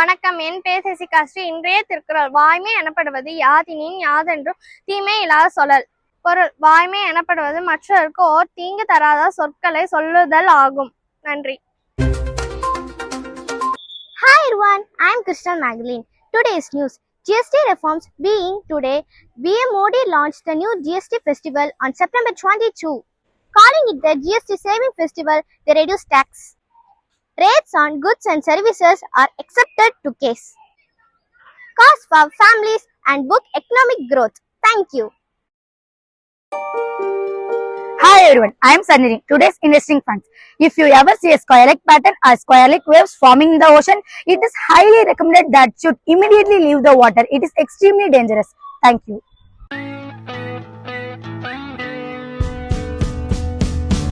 வணக்கம். என் பேர் சசிகாஸ்ரீ. இன்றைய திருக்குறள். வாய்மை எனப்படுவது யாதினின் யாதென்றும் தீமை இல்லாத சொல்லல். பொருள்: வாய்மை எனப்படுவது மற்றவருக்கு ஓர் தீங்கு தராத சொற்களை சொல்லுதல் ஆகும். நன்றி. Hi everyone, I am Krishna Magdalene. Today's news: GST reforms being today. BM Modi launched the new GST festival on September 22, calling it the GST Saving Festival. They reduced tax. Rates on goods and services are accepted to case. Cost for families and book economic growth. Thank you. Hi everyone, I am Sanjini. Today's interesting facts. If you ever see a square-like pattern or square-like waves forming in the ocean, it is highly recommended that should immediately leave the water. It is extremely dangerous. Thank you.